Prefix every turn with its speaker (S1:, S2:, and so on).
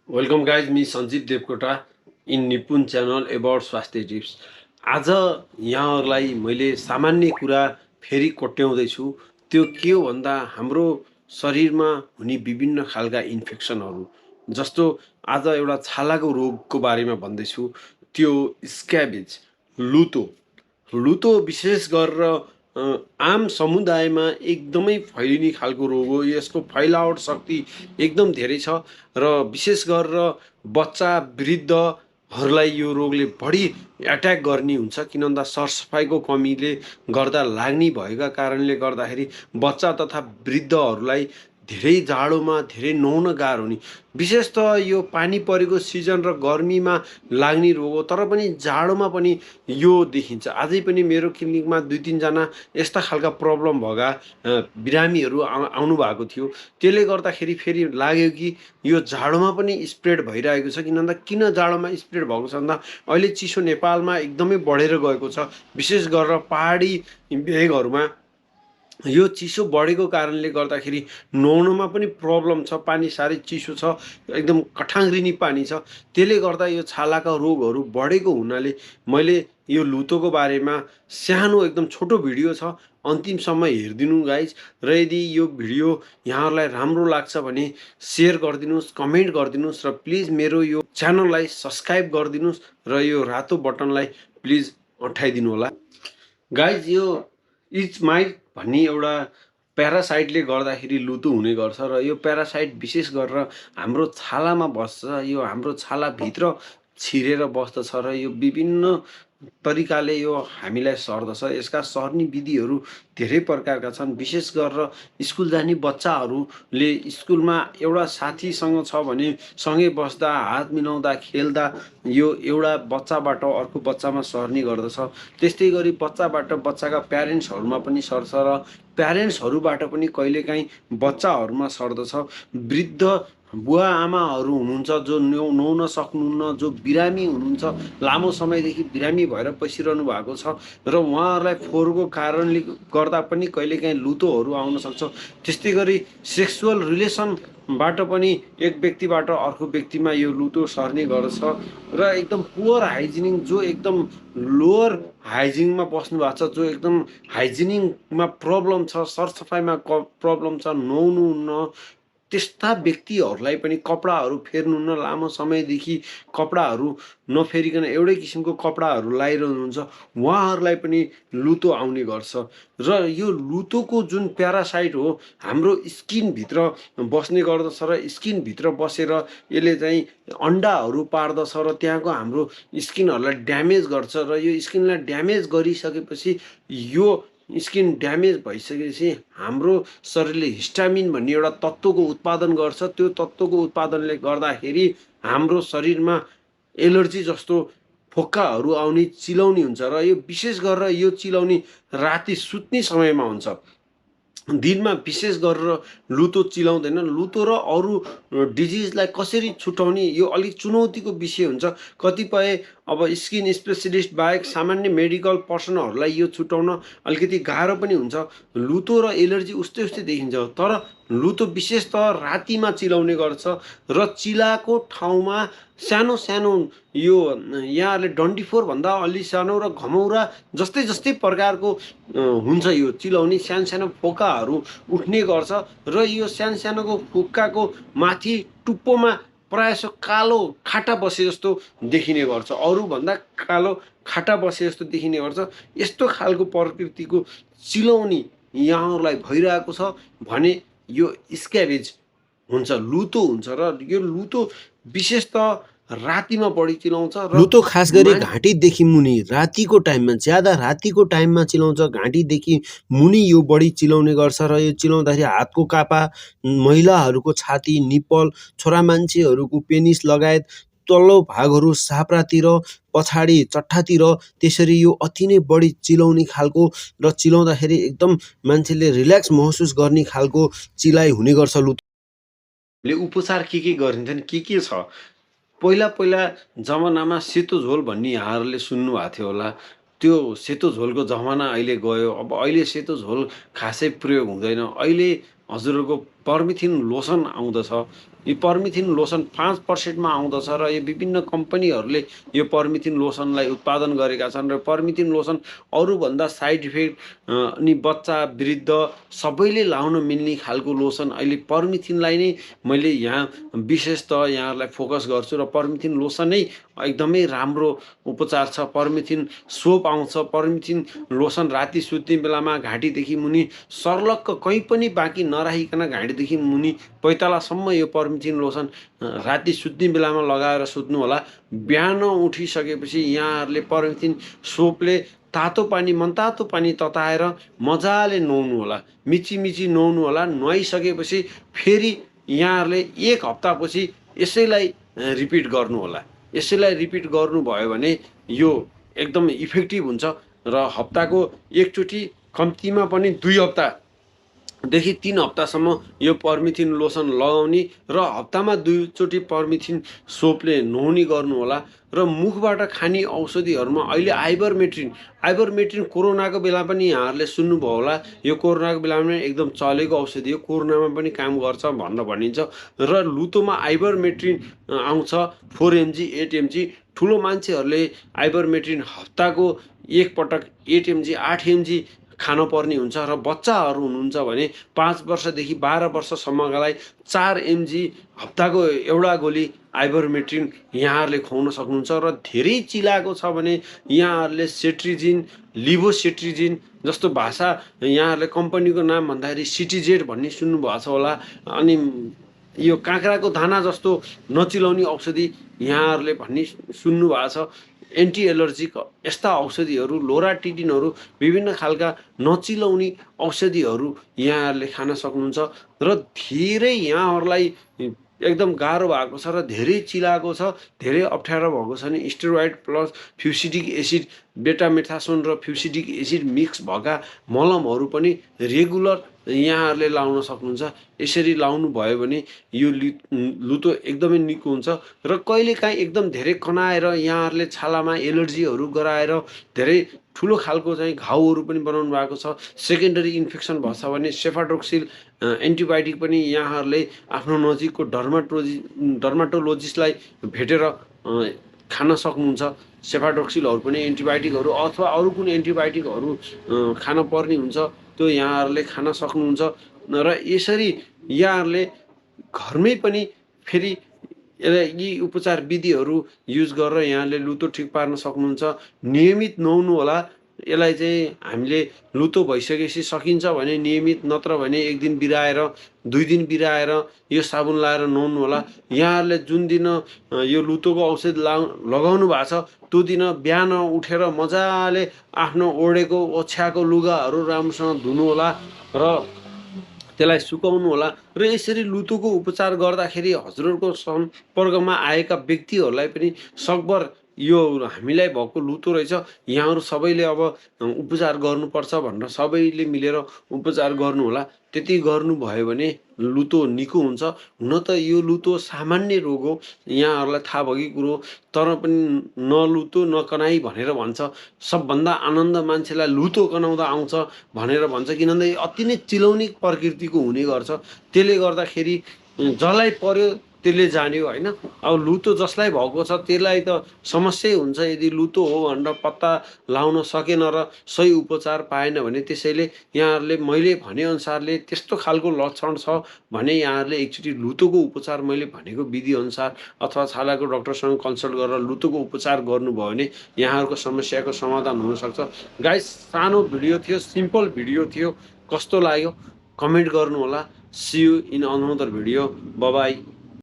S1: Welcome guys, me Sanjeev Devkota in निपुण channel about स्वास्थ्य tips. आज यहाँहरूलाई मैले सामान्य कुरा फेरि कोट्याउँदैछु। त्यो के हो भन्दा हाम्रो शरीरमा हुने विभिन्न खालका इन्फेक्सनहरू, जस्तो आज एउटा छालाको रोगको बारेमा भन्दैछु। त्यो स्क्याबिज, लुतो लुतो विशेष गरेर आम समुदायमा एकदमै फैलिने खालको रोग हो। यसको फैलावट शक्ति एकदम धेरै छ र विशेष गरेर बच्चा वृद्धहरूलाई यो रोगले बढी एट्याक गर्ने हुन्छ, किन भन्दा सरसफाइको कमीले गर्दा लाग्ने भएका कारणले गर्दाखेरि बच्चा तथा वृद्धहरूलाई धेरै जाडोमा धेरै नुहाउन गाह्रो हुने, विशेष त यो पानी परेको सिजन र गर्मीमा लाग्ने रोग हो। तर पनि जाडोमा पनि यो देखिन्छ। आजै पनि मेरो क्लिनिकमा 2-3 जना यस्ता खालका प्रब्लम भएका बिरामीहरू आउनु भएको थियो। त्यसले गर्दाखेरि फेरि लाग्यो कि यो जाडोमा पनि स्प्रेड भइरहेको छ। किन भन्दा किन जाडोमा स्प्रेड भएको छ भन्दा अहिले चिसो नेपालमा एकदमै बढेर गएको छ। विशेष गरेर पहाडी भेगहरूमा यो चिसो बढेको कारणले गर्दाखेरि नुहाउनमा पनि प्रब्लम छ। पानी साह्रै चिसो छ, एकदम कठाङ्ग्रिने पानी छ। त्यसले गर्दा यो छालाका रोगहरू बढेको हुनाले मैले यो लुतोको बारेमा सानो एकदम छोटो भिडियो छ, अन्तिमसम्म हेरिदिनु गाइज। र यदि यो भिडियो यहाँहरूलाई राम्रो लाग्छ भने सेयर गरिदिनुहोस्, कमेन्ट गरिदिनुहोस् र प्लिज मेरो यो च्यानललाई सब्सक्राइब गरिदिनुहोस् र यो रातो बटनलाई प्लिज अँठाइदिनु होला गाइज। यो इच माइट भन्ने एउटा प्यारासाइटले गर्दाखेरि लुतो हुने गर्छ र यो प्यारासाइट विशेष गरेर हाम्रो छालामा बस्छ। यो हाम्रो छालाभित्र छिरेर बस्दछ र यो विभिन्न तरिकाले यो हामीलाई सर्दछ। यसका सर्ने विधिहरू धेरै प्रकारका छन्। विशेष गरेर स्कुल जाने बच्चाहरूले स्कुलमा एउटा साथीसँग छ भने सँगै बस्दा, हात मिलाउँदा, खेल्दा यो एउटा बच्चाबाट अर्को बच्चामा सर्ने गर्दछ। त्यस्तै गरी बच्चाबाट बच्चाका प्यारेन्ट्सहरूमा पनि सर्छ र प्यारेन्ट्सहरूबाट पनि कहिलेकाहीँ बच्चाहरूमा सर्दछ। वृद्ध बुवा आमाहरू हुनुहुन्छ जो नुहाउन सक्नुहुन्न, जो बिरामी हुनुहुन्छ, लामो समयदेखि बिरामी भएर बसिरहनु भएको छ र उहाँहरूलाई फोहोरको कारणले गर्दा पनि कहिलेकाहीँ लुतोहरू आउन सक्छ। त्यस्तै गरी सेक्सुअल रिलेसनबाट पनि एक व्यक्तिबाट अर्को व्यक्तिमा यो लुतो सर्ने गर्छ र एकदम पुवर हाइजिनिङ, जो एकदम लोअर हाइजिनमा बस्नु भएको छ, जो एकदम हाइजिनिङमा प्रब्लम छ, सरसफाइमा प्रब्लम छ, नुहाउनुहुन्न, त्यस्ता व्यक्तिहरूलाई पनि कपडाहरू फेर्नुहुन्न, लामो समयदेखि कपडाहरू नफेरिकन एउटै किसिमको कपडाहरू लगाइरहनुहुन्छ, उहाँहरूलाई पनि लुतो आउने गर्छ। र यो लुतोको जुन प्यारासाइट हो हाम्रो स्किनभित्र बस्ने गर्दछ र स्किनभित्र बसेर यसले चाहिँ अन्डाहरू पार्दछ र त्यहाँको हाम्रो स्किनहरूलाई ड्यामेज गर्छ र यो स्किनलाई ड्यामेज गरिसकेपछि यो स्किन ड्यामेज भइसकेपछि हाम्रो शरीरले हिस्टामिन भन्ने एउटा तत्त्वको उत्पादन गर्छ। त्यो तत्त्वको उत्पादनले गर्दाखेरि हाम्रो शरीरमा एलर्जी जस्तो फोक्काहरू आउने, चिलाउने हुन्छ र यो विशेष गरेर यो चिलाउने राति सुत्ने समयमा हुन्छ। दिनमा विशेष गरेर लुतो चिलाउँदैन। लुतो र अरू डिजिजलाई कसरी छुटाउने यो अलिक चुनौतीको विषय हुन्छ। कतिपय अब स्किन स्पेसलिस्ट बाहेक सामान्य मेडिकल पर्सनहरूलाई यो छुटाउन अलिकति गाह्रो पनि हुन्छ। लुतो र एलर्जी उस्तै उस्तै देखिन्छ, तर लुतो विशेष त रातिमा चिलाउने गर्छ र चिलाएको ठाउँमा सानो सानो यो यहाँहरूले डन्डीफोर भन्दा अलि सानो र घमौरा जस्तै जस्तै प्रकारको हुन्छ। यो चिलाउने सानो सानो फोकाहरू उठ्ने गर्छ र यो सानो सानोको फोकाको माथि टुप्पोमा प्रायः कालो खाटा बसे जस्तो देखिने गर्छ, अरूभन्दा कालो खाटा बसे जस्तो देखिने गर्छ। यस्तो खालको प्रकृतिको चिलाउने यहाँहरूलाई भइरहेको छ भने यो स्क्याबिज हुन्छ, लुतो हुन्छ र यो लुतो विशेष त रातिमा बढी चिलाउँछ।
S2: लुतो खास गरी घाँटीदेखि मुनि रातिको टाइममा, ज्यादा रातिको टाइममा चिलाउँछ। घाँटीदेखि मुनि यो बढी चिलाउने गर्छ र यो चिलाउँदाखेरि हातको कापा, महिलाहरूको छाती, निप्पल, छोरा मान्छेहरूको पेनिस लगायत तल्लो भागहरू, साप्रातिर, पछाडि चट्टातिर, त्यसरी यो अति नै बढी चिलाउने खालको र चिलाउँदाखेरि एकदम मान्छेले रिल्याक्स महसुस गर्ने खालको चिलाइ हुने गर्छ लुतोले।
S1: उपचार के गरिन्छन्, के छ? पहिला जमानामा सेतो झोल भन्ने यहाँहरूले सुन्नुभएको थियो होला। त्यो सेतो झोलको जमाना अहिले गयो। अब अहिले सेतो झोल खासै प्रयोग हुँदैन। अहिले हजुरहरूको पर्मिथिन लोसन आउँदछ। यो पर्मिथिन लोसन 5% मा आउँदछ र यो विभिन्न कम्पनीहरूले यो पर्मिथिन लोसनलाई उत्पादन गरेका छन् र पर्मिथिन लोसन अरूभन्दा साइड इफेक्ट अनि बच्चा वृद्ध सबैले लाउन मिल्ने खालको लोसन अहिले पर्मिथिनलाई नै मैले यहाँ विशेषतः यहाँहरूलाई फोकस गर्छु र पर्मिथिन लोसन नै एकदमै राम्रो उपचार छ। पर्मिथिन सोप आउँछ, पर्मिथिन लोसन राति सुत्ने बेलामा घाँटीदेखि मुनि सर्लक्क कहीँ पनि बाँकी नराखिकन घाँटीदेखि मुनि पैतालासम्म यो पर्मिथिन लोसन राति सुत्ने बेलामा लगाएर सुत्नु होला। बिहान उठिसकेपछि यहाँहरूले पर्मिथिन सोपले तातो पानी मनतातो पानी तताएर मजाले नुहाउनु होला, मिची मिची नुहाउनु होला। नुहाइसकेपछि फेरि यहाँहरूले 1 हप्तापछि यसैलाई रिपिट गर्नु होला। यसैलाई रिपिट गर्नुभयो भने यो एकदम इफेक्टिभ हुन्छ र हप्ताको एकचोटि कम्तीमा पनि 2 हप्तादेखि 3 हप्तासम्म यो पर्मिथिन लोसन लगाउने र हप्तामा 2 चोटि पर्मिथिन सोपले नुहाउने गर्नु होला। र मुखबाट खाने औषधिहरूमा अहिले आइभरमेट्रिन कोरोनाको बेला पनि यहाँहरूले सुन्नुभयो होला। यो कोरोनाको बेलामा पनि एकदम चलेको औषधि हो, कोरोनामा पनि काम गर्छ भनेर भनिन्छ। र लुतोमा आइभरमेट्रिन आउँछ 4 mg 8 mg। ठुलो मान्छेहरूले आइभरमेट्रिन हप्ताको एक पटक 8 mg 8 mg खान पर्ने हुन्छ र बच्चाहरू हुनुहुन्छ भने 5 वर्षदेखि 12 वर्षसम्मकालाई 4 mg हप्ताको एउटा गोली आइभरमेट्रिन यहाँहरूले खुवाउन सक्नुहुन्छ। र धेरै चिलाएको छ भने यहाँहरूले सेट्रिजिन, लिभोसेट्रिजिन जस्तो भाषा यहाँहरूले कम्पनीको नाम भन्दाखेरि सिटिजेट भन्ने सुन्नुभएको छ होला। अनि यो काँक्राको दाना जस्तो नचिलाउने औषधि यहाँहरूले भन्ने सुन्नुभएको छ। एन्टी एलर्जिक यस्ता औषधिहरू, लोराटिडिनहरू, विभिन्न खालका नचिलाउने औषधिहरू यहाँहरूले खान सक्नुहुन्छ। र धेरै यहाँहरूलाई एकदम गाह्रो भएको छ र धेरै चिलाएको छ, धेरै अप्ठ्यारो भएको छ भने स्टेरोइड प्लस फ्युसिडिक एसिड, बेटामेथासोन र फ्युसिडिक एसिड मिक्स भएका मलमहरू पनि रेगुलर यहाँहरूले लाउन सक्नुहुन्छ। यसरी लाउनु भयो भने यो लुतो एकदमै निको हुन्छ। र कहिलेकाहीँ एकदम धेरै कनाएर यहाँहरूले छालामा एलर्जीहरू गराएर धेरै ठुलो खालको चाहिँ घाउहरू पनि बनाउनु भएको छ, सेकेन्डरी इन्फेक्सन भएछ भने सेफाट्रोक्सिल एन्टिबायोटिक पनि यहाँहरूले आफ्नो नजिकको डर्माटोलोजिस्टलाई भेटेर खान सक्नुहुन्छ। सेफाट्रोक्सिलहरू पनि एन्टिबायोटिकहरू अथवा अरू कुनै एन्टिबायोटिकहरू खान पर्ने हुन्छ, त्यो यहाँहरूले खान सक्नुहुन्छ। र यसरी यहाँहरूले घरमै पनि फेरि यी उपचार विधिहरू युज गरेर यहाँले लुतो ठिक पार्न सक्नुहुन्छ। नियमित नुहाउनु होला। यसलाई चाहिँ हामीले लुतो भइसकेपछि सकिन्छ भने नियमित, नत्र भने 1 दिन बिराएर 2 दिन बिराएर यो साबुन लाएर नुहाउनु होला। यहाँहरूले जुन दिन यो लुतोको औषध लगाउनु भएको छ त्यो दिन बिहान उठेर मजाले आफ्नो ओढेको ओछ्याएको लुगाहरू राम्रोसँग धुनु होला र त्यसलाई सुकाउनु होला। र यसरी लुतोको उपचार गर्दाखेरि हजुरहरूको सम्पर्कमा आएका व्यक्तिहरूलाई पनि सकभर यो हामीलाई भएको लुतो रहेछ, यहाँहरू सबैले अब उपचार गर्नुपर्छ भनेर सबैले मिलेर उपचार गर्नु होला। त्यति गर्नुभयो भने लुतो निको हुन्छ। हुन त यो लुतो सामान्य रोग हो, यहाँहरूलाई थाहा भएकै कुरो, तर पनि नलुतो नकनाई भनेर भन्छ। सबभन्दा आनन्द मान्छेलाई लुतो कनाउँदा आउँछ भनेर भन्छ, किनभने अति नै चिलाउने प्रकृतिको हुने गर्छ। त्यसले गर्दाखेरि जसलाई पर्यो त्यसले जान्यो होइन। अब लुतो जसलाई भएको छ त्यसलाई त समस्या हुन्छ यदि लुतो हो भनेर पत्ता लाउन सकेन र सही उपचार पाएन भने। त्यसैले यहाँहरूले मैले भनेअनुसारले त्यस्तो खालको लक्षण छ भने यहाँहरूले एकचोटि लुतोको उपचार मैले भनेको विधिअनुसार अथवा छालाको डक्टरसँग कन्सल्ट गरेर लुतोको उपचार गर्नुभयो भने यहाँहरूको समस्याको समाधान हुनसक्छ। गाइस, सानो भिडियो थियो, सिम्पल भिडियो थियो, कस्तो लाग्यो कमेन्ट गर्नु होला। See you in another video. Bye by.